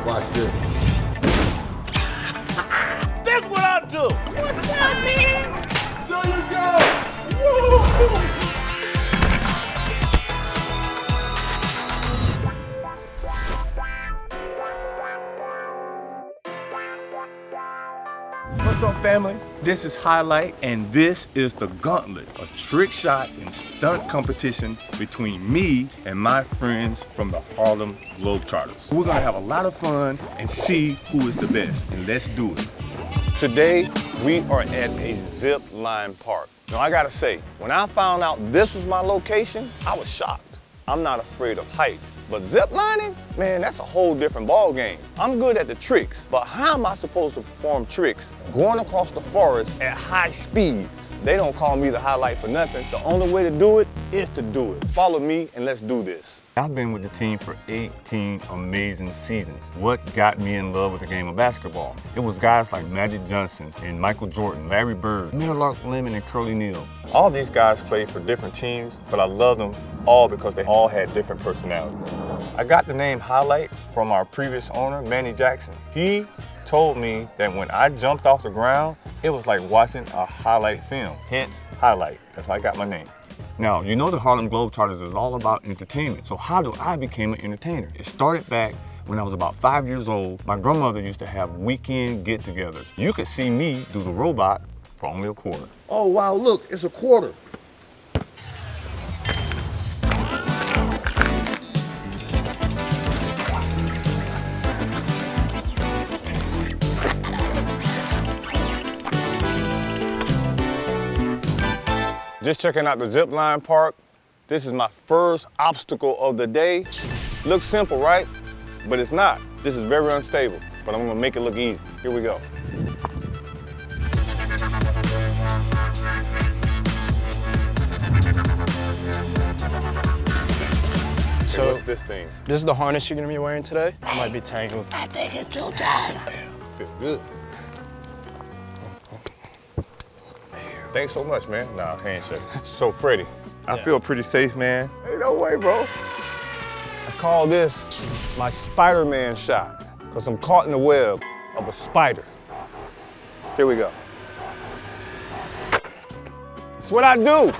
Watch this. That's what I do. What's up, man? There you go. Woo! What's up, family? This is Highlight, and this is the Gauntlet, a trick shot and stunt competition between me and my friends from the Harlem Globetrotters. We're gonna have a lot of fun and see who is the best, and let's do it. Today, we are at a zip line park. Now, I gotta say, when I found out this was my location, I was shocked. I'm not afraid of heights, but zip lining, man, that's a whole different ball game. I'm good at the tricks, but how am I supposed to perform tricks going across the forest at high speeds? They don't call me the Highlight for nothing. The only way to do it is to do it. Follow me and let's do this. I've been with the team for 18 amazing seasons. What got me in love with the game of basketball? It was guys like Magic Johnson and Michael Jordan, Larry Bird, Meadowlark Lemon, and Curly Neal. All these guys played for different teams, but I love them all because they all had different personalities. I got the name Highlight from our previous owner, Manny Jackson. He told me that when I jumped off the ground, it was like watching a highlight film, hence Highlight. That's how I got my name. Now, you know the Harlem Globetrotters is all about entertainment, so how do I become an entertainer? It started back when I was about 5 years old. My grandmother used to have weekend get-togethers. You could see me do the robot for only a quarter. Oh, wow, look, it's a quarter. Just checking out the zip line park. This is my first obstacle of the day. Looks simple, right? But it's not. This is very unstable, but I'm gonna make it look easy. Here we go. So what's this thing? This is the harness you're gonna be wearing today. I might be tangled. I think it's too tight. Feels good. Thanks so much, man. Nah, handshake. So, Freddie, I feel pretty safe, man. Hey, no way, bro. I call this my Spider-Man shot, because I'm caught in the web of a spider. Here we go. That's what I do.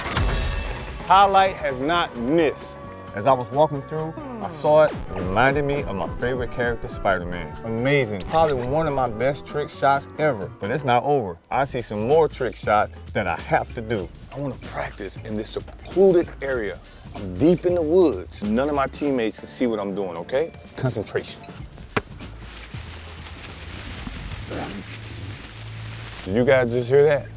Highlight has not missed. As I was walking through, I saw it. It reminded me of my favorite character, Spider-Man. Amazing. Probably one of my best trick shots ever. But it's not over. I see some more trick shots that I have to do. I want to practice in this secluded area. I'm deep in the woods. None of my teammates can see what I'm doing, okay? Concentration. Did you guys just hear that?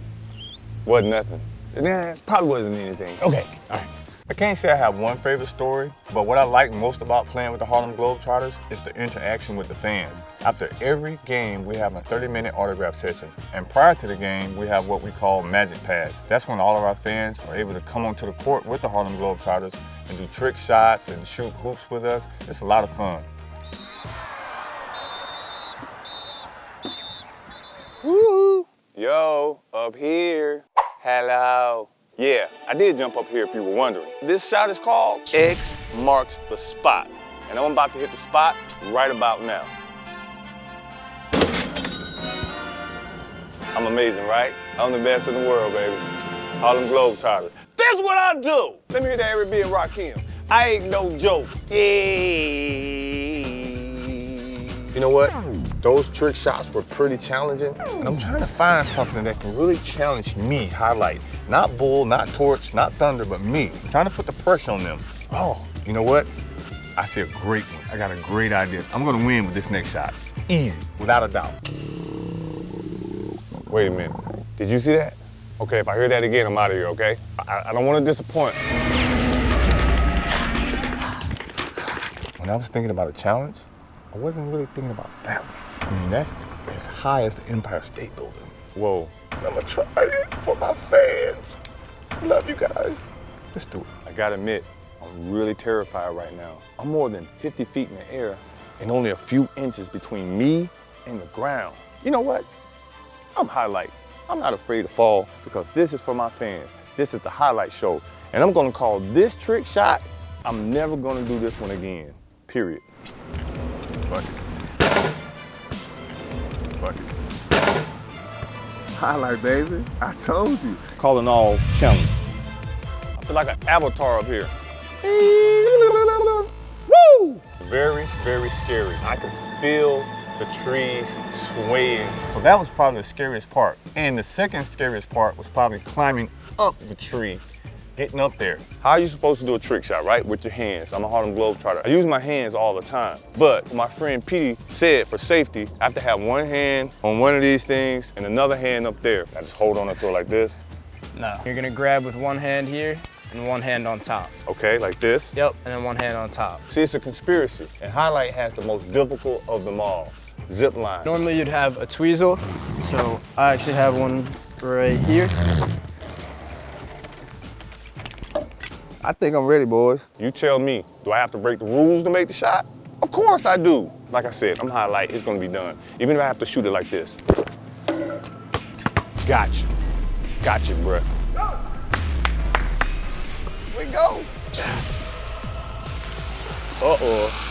Wasn't nothing. Nah, it probably wasn't anything. Okay, all right. I can't say I have one favorite story, but what I like most about playing with the Harlem Globetrotters is the interaction with the fans. After every game, we have a 30-minute autograph session. And prior to the game, we have what we call Magic Pass. That's when all of our fans are able to come onto the court with the Harlem Globetrotters and do trick shots and shoot hoops with us. It's a lot of fun. Woo! Yo, up here. Hello. Yeah, I did jump up here if you were wondering. This shot is called X Marks the Spot. And I'm about to hit the spot right about now. I'm amazing, right? I'm the best in the world, baby. Harlem Globetrotters. That's what I do! Let me hear that Eric B. and Rakim. I ain't no joke. Yeah. You know what? Those trick shots were pretty challenging, and I'm trying to find something that can really challenge me, Highlight. Not Bull, not Torch, not Thunder, but me. I'm trying to put the pressure on them. Oh, you know what? I see a great one. I got a great idea. I'm gonna win with this next shot. Easy, without a doubt. Wait a minute. Did you see that? Okay, if I hear that again, I'm out of here, okay? I don't want to disappoint. When I was thinking about a challenge, I wasn't really thinking about that one. I mean, that's as high as the Empire State Building. Whoa. I'm gonna try it for my fans. I love you guys. Let's do it. I gotta admit, I'm really terrified right now. I'm more than 50 feet in the air and only a few inches between me and the ground. You know what? I'm Highlight. I'm not afraid to fall because this is for my fans. This is the Highlight Show. And I'm gonna call this trick shot, I'm never gonna do this one again, period. But Highlight, baby. I told you. Calling all challenge. I feel like an avatar up here. Woo! Very, very scary. I could feel the trees swaying. So that was probably the scariest part. And the second scariest part was probably climbing up the tree, getting up there. How are you supposed to do a trick shot, right? With your hands. I'm a Harlem Globetrotter. I use my hands all the time. But my friend Petey said for safety, I have to have one hand on one of these things and another hand up there. I just hold on to it like this. No. You're gonna grab with one hand here and one hand on top. Okay, like this. Yep, and then one hand on top. See, it's a conspiracy. And Highlight has the most difficult of them all. Zip line. Normally you'd have a tweezle, so I actually have one right here. I think I'm ready, boys. You tell me, do I have to break the rules to make the shot? Of course I do. Like I said, I'm Highlight, it's gonna be done. Even if I have to shoot it like this. Gotcha. Gotcha, bruh. We go. Uh-oh.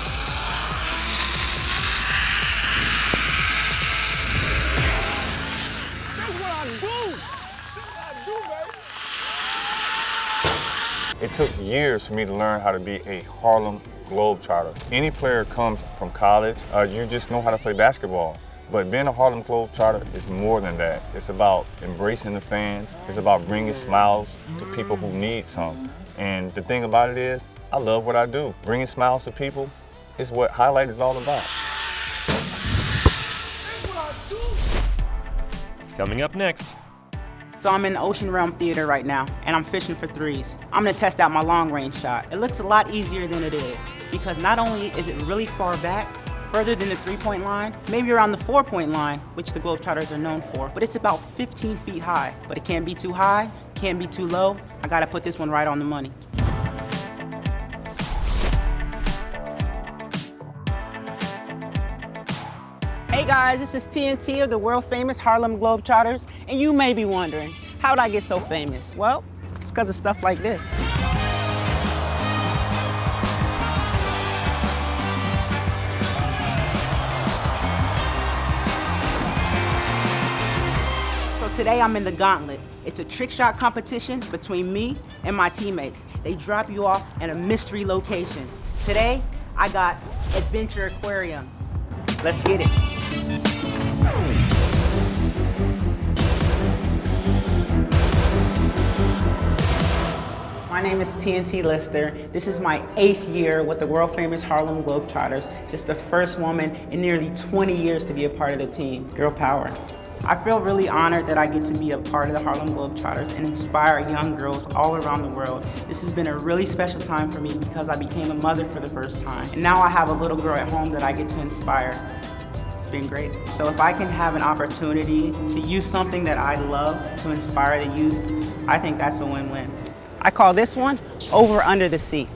It took years for me to learn how to be a Harlem Globetrotter. Any player comes from college, you just know how to play basketball. But being a Harlem Globetrotter is more than that. It's about embracing the fans. It's about bringing smiles to people who need some. And the thing about it is, I love what I do. Bringing smiles to people is what Highlight is all about. Coming up next. So I'm in the Ocean Realm Theater right now, and I'm fishing for threes. I'm gonna test out my long range shot. It looks a lot easier than it is, because not only is it really far back, further than the 3-point line, maybe around the 4-point line, which the Globetrotters are known for, but it's about 15 feet high. But it can't be too high, can't be too low. I gotta put this one right on the money. Hey guys, this is TNT of the world famous Harlem Globetrotters, and you may be wondering, how'd I get so famous? Well, it's because of stuff like this. So today I'm in the Gauntlet. It's a trick shot competition between me and my teammates. They drop you off in a mystery location. Today, I got Adventure Aquarium. Let's get it. My name is TNT Lister. This is my 8th year with the world famous Harlem Globetrotters. Just the first woman in nearly 20 years to be a part of the team. Girl power. I feel really honored that I get to be a part of the Harlem Globetrotters and inspire young girls all around the world. This has been a really special time for me because I became a mother for the first time. And now I have a little girl at home that I get to inspire. It's been great. So if I can have an opportunity to use something that I love to inspire the youth, I think that's a win-win. I call this one Over Under the Sea.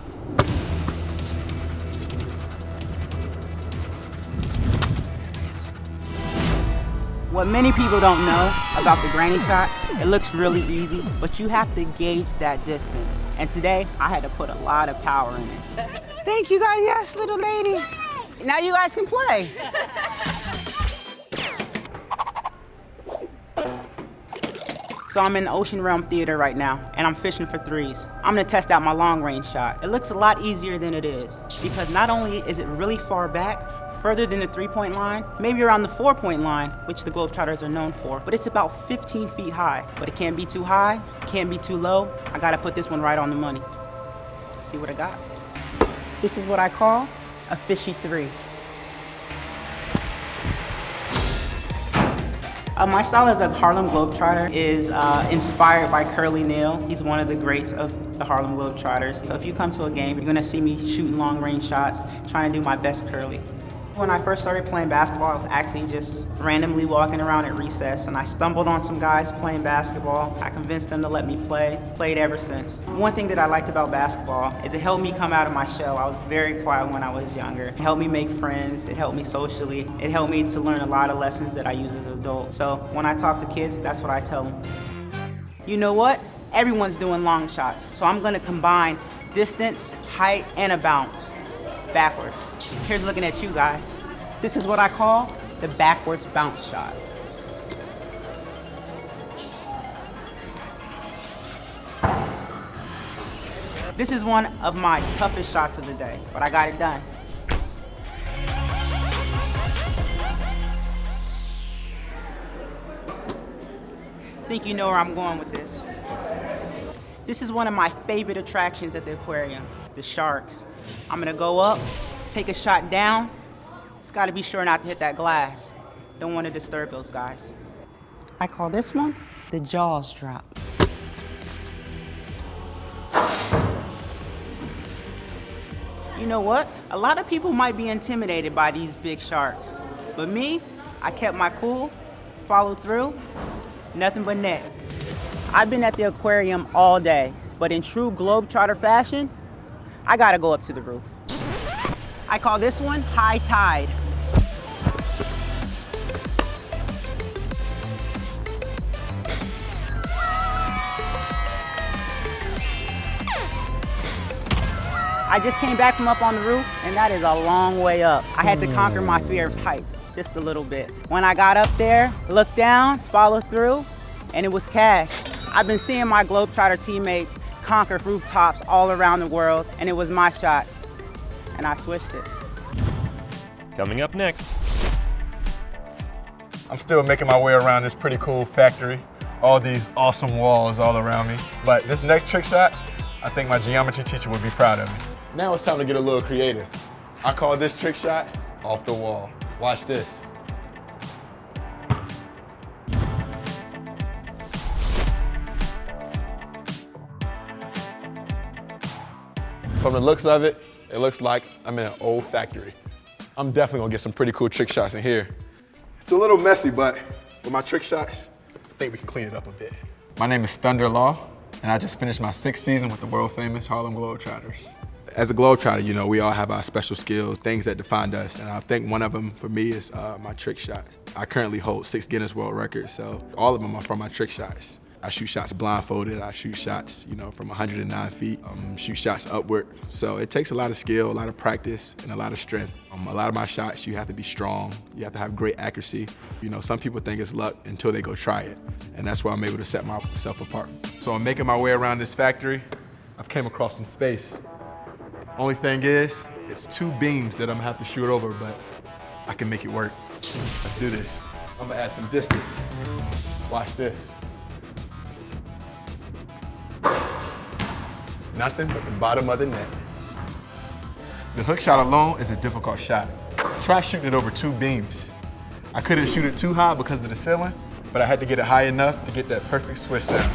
What many people don't know about the granny shot, it looks really easy, but you have to gauge that distance. And today, I had to put a lot of power in it. Thank you guys, yes, little lady. Now you guys can play. So I'm in the Ocean Realm Theater right now, and I'm fishing for threes. I'm gonna test out my long range shot. It looks a lot easier than it is, because not only is it really far back, further than the 3-point line, maybe around the 4-point line, which the Globetrotters are known for, but it's about 15 feet high. But it can't be too high, can't be too low. I gotta put this one right on the money. See what I got? This is what I call a fishy three. My style as a Harlem Globetrotter is inspired by Curly Neal. He's one of the greats of the Harlem Globetrotters. So if you come to a game, you're gonna see me shooting long range shots, trying to do my best curly. When I first started playing basketball, I was actually just randomly walking around at recess, and I stumbled on some guys playing basketball. I convinced them to let me play, played ever since. One thing that I liked about basketball is it helped me come out of my shell. I was very quiet when I was younger. It helped me make friends, it helped me socially, it helped me to learn a lot of lessons that I use as an adult. So when I talk to kids, that's what I tell them. You know what? Everyone's doing long shots, so I'm gonna combine distance, height, and a bounce. Backwards. Here's looking at you guys. This is what I call the backwards bounce shot. This is one of my toughest shots of the day, but I got it done. I think you know where I'm going with this. This is one of my favorite attractions at the aquarium, the sharks. I'm gonna go up, take a shot down. It's gotta be sure not to hit that glass. Don't wanna disturb those guys. I call this one the Jaws drop. You know what? A lot of people might be intimidated by these big sharks, but me, I kept my cool, followed through, nothing but net. I've been at the aquarium all day, but in true Globetrotter fashion, I gotta go up to the roof. I call this one high tide. I just came back from up on the roof, and that is a long way up. I had to conquer my fear of heights just a little bit. When I got up there, looked down, followed through, and it was cash. I've been seeing my Globetrotter teammates conquer rooftops all around the world, and it was my shot, and I switched it. Coming up next. I'm still making my way around this pretty cool factory. All these awesome walls all around me. But this next trick shot, I think my geometry teacher would be proud of me. Now it's time to get a little creative. I call this trick shot off the wall. Watch this. From the looks of it, it looks like I'm in an old factory. I'm definitely gonna get some pretty cool trick shots in here. It's a little messy, but with my trick shots, I think we can clean it up a bit. My name is Thunder Law, and I just finished my 6th season with the world famous Harlem Globetrotters. As a Globetrotter, you know, we all have our special skills, things that define us, and I think one of them for me is my trick shots. I currently hold 6 Guinness World Records, so all of them are from my trick shots. I shoot shots blindfolded, I shoot shots, you know, from 109 feet, shoot shots upward. So it takes a lot of skill, a lot of practice, and a lot of strength. A lot of my shots, you have to be strong, you have to have great accuracy. You know, some people think it's luck until they go try it, and that's where I'm able to set myself apart. So I'm making my way around this factory. I've came across some space. Only thing is, it's 2 beams that I'm gonna have to shoot over, but I can make it work. Let's do this. I'm gonna add some distance. Watch this. Nothing but the bottom of the net. The hook shot alone is a difficult shot. Try shooting it over 2 beams. I couldn't shoot it too high because of the ceiling, but I had to get it high enough to get that perfect swish sound.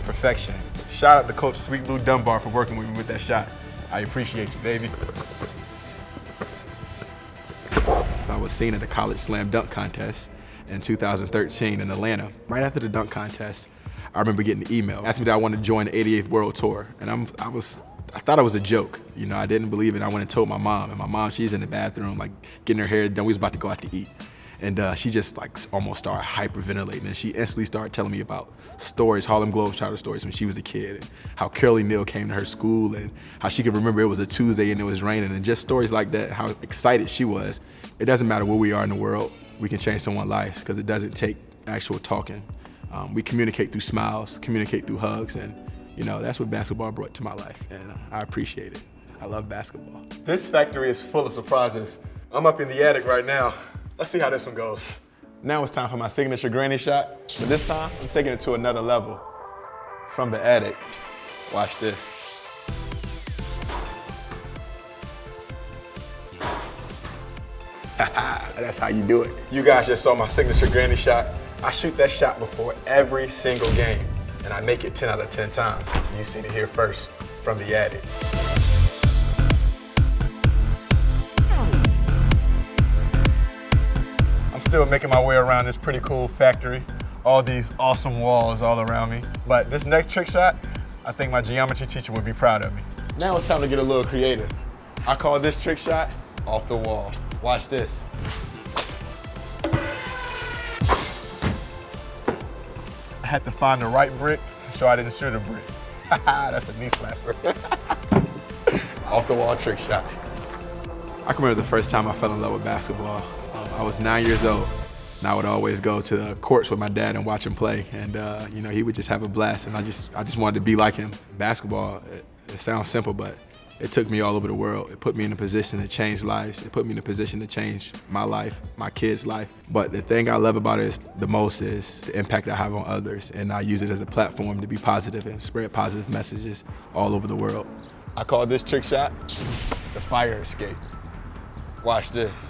Perfection. Shout out to Coach Sweet Lou Dunbar for working with me with that shot. I appreciate you, baby. I was seen at the College Slam Dunk Contest in 2013 in Atlanta. Right after the dunk contest, I remember getting an email, asking me that I wanted to join the 88th World Tour. And I thought it was a joke. You know, I didn't believe it. I went and told my mom, and my mom, she's in the bathroom, like getting her hair done. We was about to go out to eat. And she just like almost started hyperventilating, and she instantly started telling me about stories, Harlem Globetrotter stories when she was a kid, and how Curly Neal came to her school, and how she could remember it was a Tuesday and it was raining, and just stories like that, how excited she was. It doesn't matter where we are in the world, we can change someone's life because it doesn't take actual talking. We communicate through smiles, communicate through hugs, and you know, that's what basketball brought to my life, and I appreciate it. I love basketball. This factory is full of surprises. I'm up in the attic right now. Let's see how this one goes. Now it's time for my signature granny shot, but this time I'm taking it to another level. From the attic, watch this. That's how you do it. You guys just saw my signature granny shot. I shoot that shot before every single game, and I make it 10 out of 10 times. You seen it here first, from the attic. I'm still making my way around this pretty cool factory. All these awesome walls all around me. But this next trick shot, I think my geometry teacher would be proud of me. Now it's time to get a little creative. I call this trick shot off the wall. Watch this. I had to find the right brick so I didn't shoot a brick. That's a knee slapper. Off the wall trick shot. I can remember the first time I fell in love with basketball. I was 9 years old, and I would always go to the courts with my dad and watch him play. And you know, he would just have a blast, and I just wanted to be like him. Basketball, It sounds simple, but it took me all over the world. It put me in a position to change lives. It put me in a position to change my life, my kids' life. But the thing I love about it the most is the impact I have on others, and I use it as a platform to be positive and spread positive messages all over the world. I call this trick shot the fire escape. Watch this.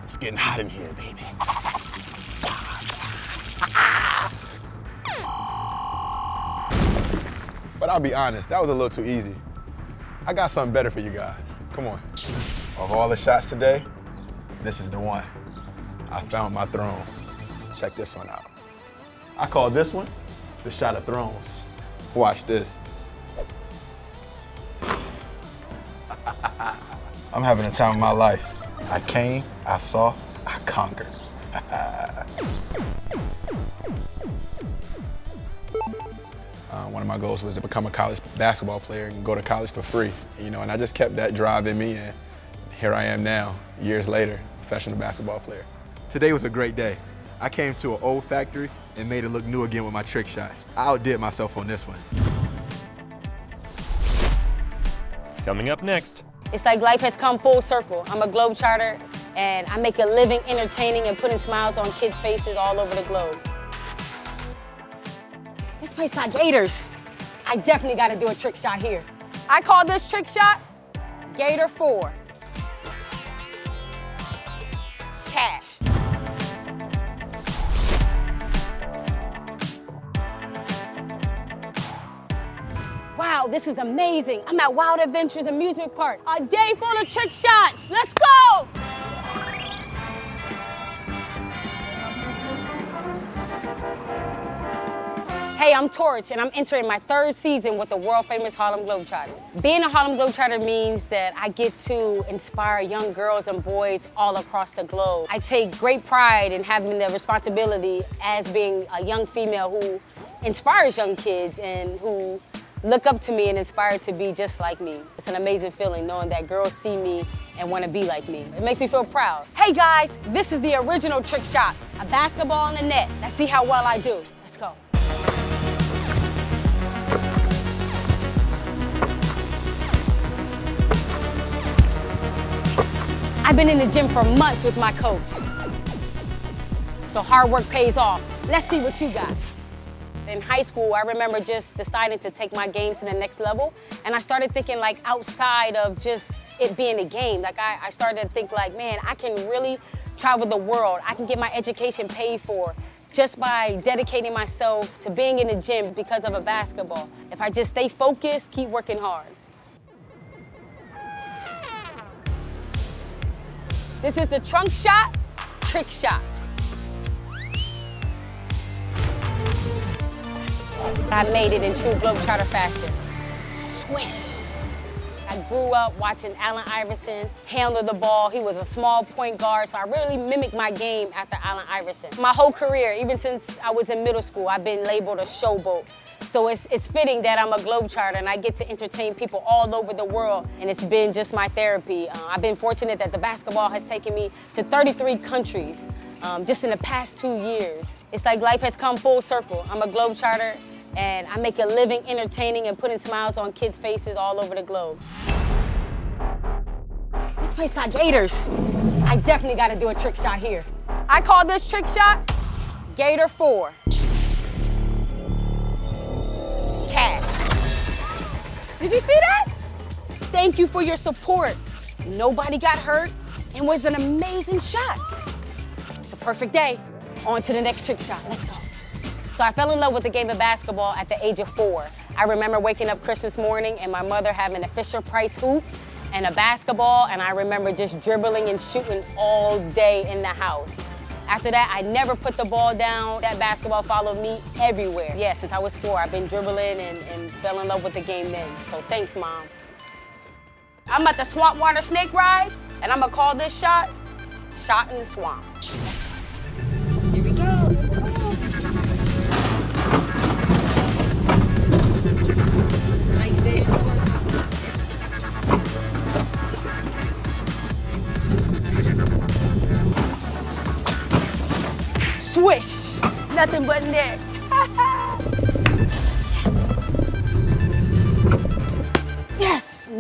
It's getting hot in here, baby. But I'll be honest, that was a little too easy. I got something better for you guys. Come on. Of all the shots today, this is the one. I found my throne. Check this one out. I call this one the shot of thrones. Watch this. I'm having a time of my life. I came, I saw, I conquered. One of my goals was to become a college basketball player and go to college for free, and I just kept that drive in me, and here I am now, years later, professional basketball player. Today was a great day. I came to an old factory and made it look new again with my trick shots. I outdid myself on this one. Coming up next. It's like life has come full circle. I'm a globetrotter, and I make a living entertaining and putting smiles on kids' faces all over the globe. This place got gators. I definitely gotta do a trick shot here. I call this trick shot Gator 4. Cash. Wow, this is amazing. I'm at Wild Adventures Amusement Park. A day full of trick shots. Let's go! Hey, I'm Torch, and I'm entering my 3rd season with the world-famous Harlem Globetrotters. Being a Harlem Globetrotter means that I get to inspire young girls and boys all across the globe. I take great pride in having the responsibility as being a young female who inspires young kids and who look up to me and inspire to be just like me. It's an amazing feeling knowing that girls see me and want to be like me. It makes me feel proud. Hey guys, this is the original trick shot, a basketball in the net. Let's see how well I do. Let's go. I've been in the gym for months with my coach. So hard work pays off. Let's see what you got. In high school, I remember just deciding to take my game to the next level. And I started thinking like outside of just it being a game. Like I started to think like, man, I can really travel the world. I can get my education paid for just by dedicating myself to being in the gym because of a basketball. If I just stay focused, keep working hard. This is the trunk shot, trick shot. I made it in true Globetrotter fashion. Swish. I grew up watching Allen Iverson handle the ball. He was a small point guard, so I really mimicked my game after Allen Iverson. My whole career, even since I was in middle school, I've been labeled a showboat. So it's fitting that I'm a Globetrotter and I get to entertain people all over the world, and it's been just my therapy. I've been fortunate that the basketball has taken me to 33 countries just in the past 2 years. It's like life has come full circle. I'm a Globetrotter, and I make a living entertaining and putting smiles on kids' faces all over the globe. This place got gators. I definitely gotta do a trick shot here. I call this trick shot Gator 4. Cash. Did you see that? Thank you for your support. Nobody got hurt and was an amazing shot. It's a perfect day. On to the next trick shot. Let's go. So I fell in love with the game of basketball at the age of 4. I remember waking up Christmas morning and my mother having a Fisher-Price hoop and a basketball, and I remember just dribbling and shooting all day in the house. After that, I never put the ball down. That basketball followed me everywhere. Yeah, since I was 4, I've been dribbling and fell in love with the game then. So thanks, Mom. I'm at the Swamp Water Snake Ride, and I'm gonna call this shot, Shot in the Swamp. Let's go. Here we go. Nice day. Swish, nothing but net.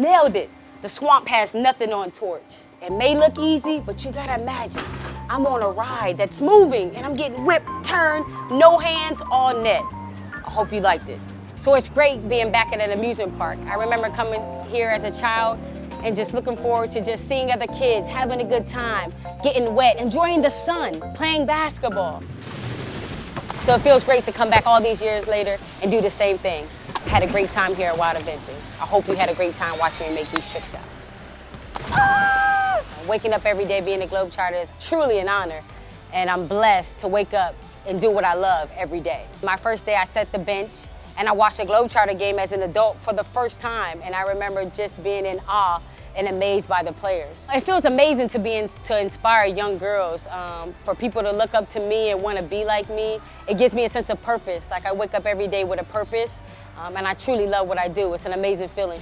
nailed it. The swamp has nothing on Torch. It may look easy, but you gotta imagine, I'm on a ride that's moving and I'm getting whipped, turned, no hands, all net. I hope you liked it. So it's great being back at an amusement park. I remember coming here as a child and just looking forward to just seeing other kids, having a good time, getting wet, enjoying the sun, playing basketball. So it feels great to come back all these years later and do the same thing. I had a great time here at Wild Adventures. I hope you had a great time watching me make these trick shots. Waking up every day being a Globetrotter is truly an honor, and I'm blessed to wake up and do what I love every day. My first day I set the bench, and I watched a Globetrotter game as an adult for the first time, and I remember just being in awe and amazed by the players. It feels amazing to inspire young girls, for people to look up to me and want to be like me. It gives me a sense of purpose, like I wake up every day with a purpose, and I truly love what I do. It's an amazing feeling.